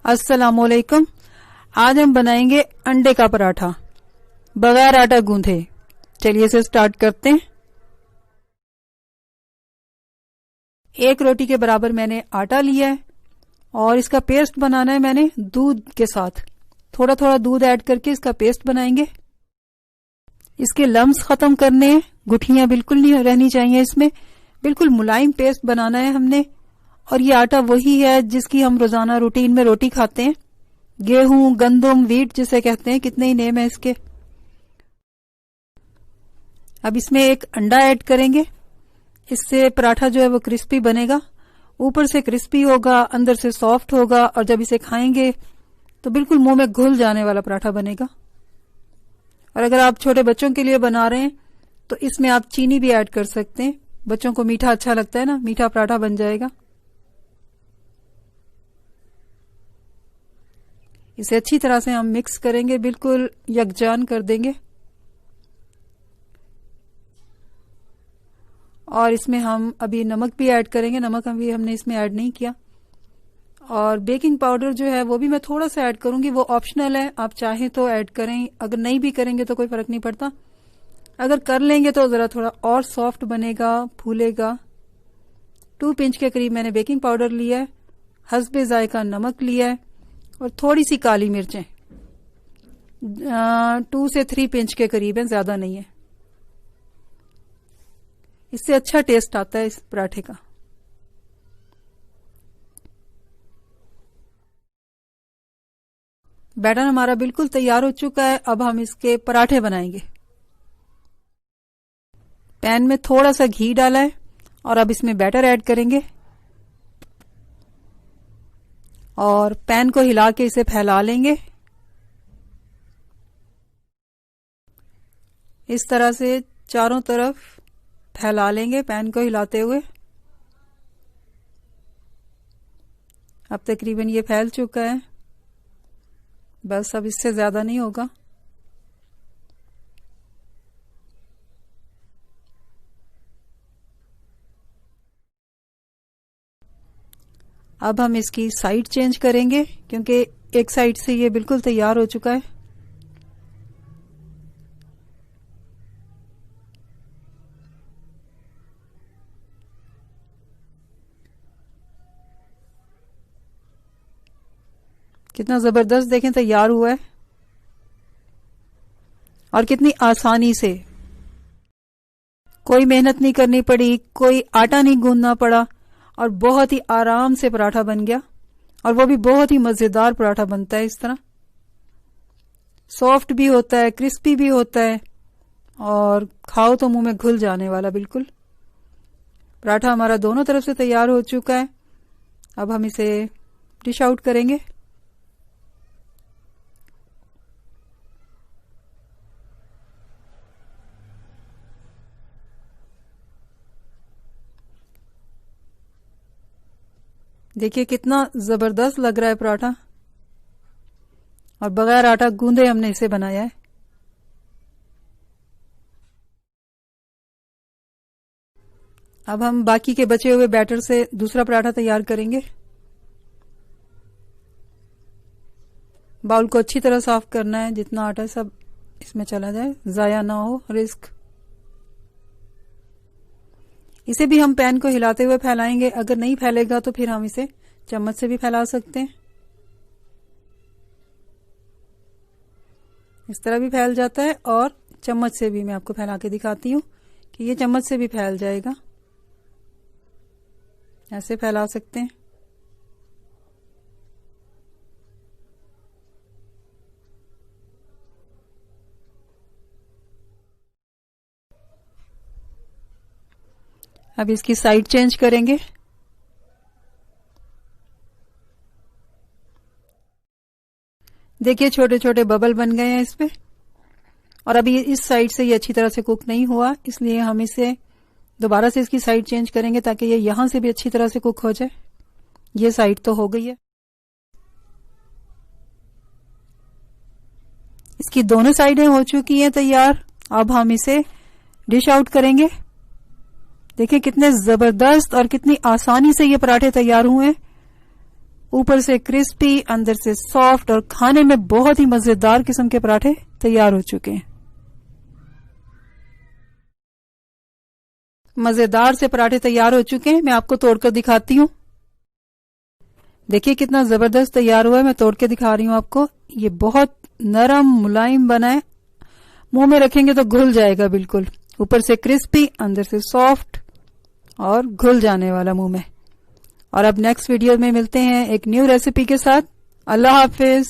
अस्सलामुअलैकुम। आज हम बनाएंगे अंडे का पराठा बगैर आटा गूंथे। चलिए इसे स्टार्ट करते हैं। एक रोटी के बराबर मैंने आटा लिया है और इसका पेस्ट बनाना है मैंने दूध के साथ। थोड़ा थोड़ा दूध ऐड करके इसका पेस्ट बनाएंगे। इसके लम्स खत्म करने हैं, गुठलियां बिल्कुल नहीं रहनी चाहिए इसमें। बिल्कुल मुलायम पेस्ट बनाना है हमने। और ये आटा वही है जिसकी हम रोजाना रूटीन में रोटी खाते हैं। गेहूं, गंदम, व्हीट जिसे कहते हैं, कितने ही नेम है इसके। अब इसमें एक अंडा ऐड करेंगे। इससे पराठा जो है वो क्रिस्पी बनेगा। ऊपर से क्रिस्पी होगा, अंदर से सॉफ्ट होगा और जब इसे खाएंगे तो बिल्कुल मुंह में घुल जाने वाला पराठा बनेगा। और अगर आप छोटे बच्चों के लिए बना रहे हैं तो इसमें आप चीनी भी ऐड कर सकते हैं। बच्चों को मीठा अच्छा लगता है ना, मीठा पराठा बन जाएगा। इसे अच्छी तरह से हम मिक्स करेंगे, बिल्कुल यकजान कर देंगे। और इसमें हम अभी नमक भी ऐड करेंगे। नमक अभी हमने इसमें ऐड नहीं किया। और बेकिंग पाउडर जो है वो भी मैं थोड़ा सा ऐड करूंगी, वो ऑप्शनल है, आप चाहें तो ऐड करें, अगर नहीं भी करेंगे तो कोई फर्क नहीं पड़ता। अगर कर लेंगे तो जरा थोड़ा और सॉफ्ट बनेगा, फूलेगा। 2 पिंच के करीब मैंने बेकिंग पाउडर लिया है, हस्बे जायका नमक लिया है और थोड़ी सी काली मिर्चें 2 से 3 पिंच के करीब है, ज्यादा नहीं है। इससे अच्छा टेस्ट आता है इस पराठे का। बैटर हमारा बिल्कुल तैयार हो चुका है। अब हम इसके पराठे बनाएंगे। पैन में थोड़ा सा घी डाला है और अब इसमें बैटर ऐड करेंगे और पैन को हिला के इसे फैला लेंगे। इस तरह से चारों तरफ फैला लेंगे पैन को हिलाते हुए। अब तकरीबन ये फैल चुका है, बस अब इससे ज्यादा नहीं होगा। अब हम इसकी साइड चेंज करेंगे क्योंकि एक साइड से ये बिल्कुल तैयार हो चुका है। कितना जबरदस्त देखें तैयार हुआ है और कितनी आसानी से, कोई मेहनत नहीं करनी पड़ी, कोई आटा नहीं गूंदना पड़ा और बहुत ही आराम से पराठा बन गया। और वो भी बहुत ही मजेदार पराठा बनता है। इस तरह सॉफ्ट भी होता है, क्रिस्पी भी होता है और खाओ तो मुंह में घुल जाने वाला बिल्कुल। पराठा हमारा दोनों तरफ से तैयार हो चुका है। अब हम इसे डिश आउट करेंगे। देखिए कितना जबरदस्त लग रहा है पराठा और बगैर आटा गूंदे हमने इसे बनाया है। अब हम बाकी के बचे हुए बैटर से दूसरा पराठा तैयार करेंगे। बाउल को अच्छी तरह साफ करना है, जितना आटा सब इसमें चला जाए, जाया ना हो, रिस्क। इसे भी हम पैन को हिलाते हुए फैलाएंगे। अगर नहीं फैलेगा तो फिर हम इसे चम्मच से भी फैला सकते हैं। इस तरह भी फैल जाता है और चम्मच से भी मैं आपको फैला के दिखाती हूँ कि ये चम्मच से भी फैल जाएगा। ऐसे फैला सकते हैं। अब इसकी साइड चेंज करेंगे। देखिए छोटे छोटे बबल बन गए हैं इस पे। और अभी इस साइड से ये अच्छी तरह से कुक नहीं हुआ, इसलिए हम इसे दोबारा से इसकी साइड चेंज करेंगे ताकि ये यहां से भी अच्छी तरह से कुक हो जाए। ये साइड तो हो गई है। इसकी दोनों साइडें हो चुकी हैं तैयार। अब हम इसे डिश आउट करेंगे। देखिए कितने जबरदस्त और कितनी आसानी से ये पराठे तैयार हुए हैं। ऊपर से क्रिस्पी, अंदर से सॉफ्ट और खाने में बहुत ही मजेदार किस्म के पराठे तैयार हो चुके हैं। मजेदार से पराठे तैयार हो चुके हैं। मैं आपको तोड़कर दिखाती हूँ। देखिए कितना जबरदस्त तैयार हुआ है। मैं तोड़ के दिखा रही हूँ आपको। ये बहुत नरम मुलायम बना है, मुंह में रखेंगे तो घुल जाएगा बिल्कुल। ऊपर से क्रिस्पी, अंदर से सॉफ्ट और घुल जाने वाला मुंह में। और अब नेक्स्ट वीडियो में मिलते हैं एक न्यू रेसिपी के साथ। अल्लाह हाफिज।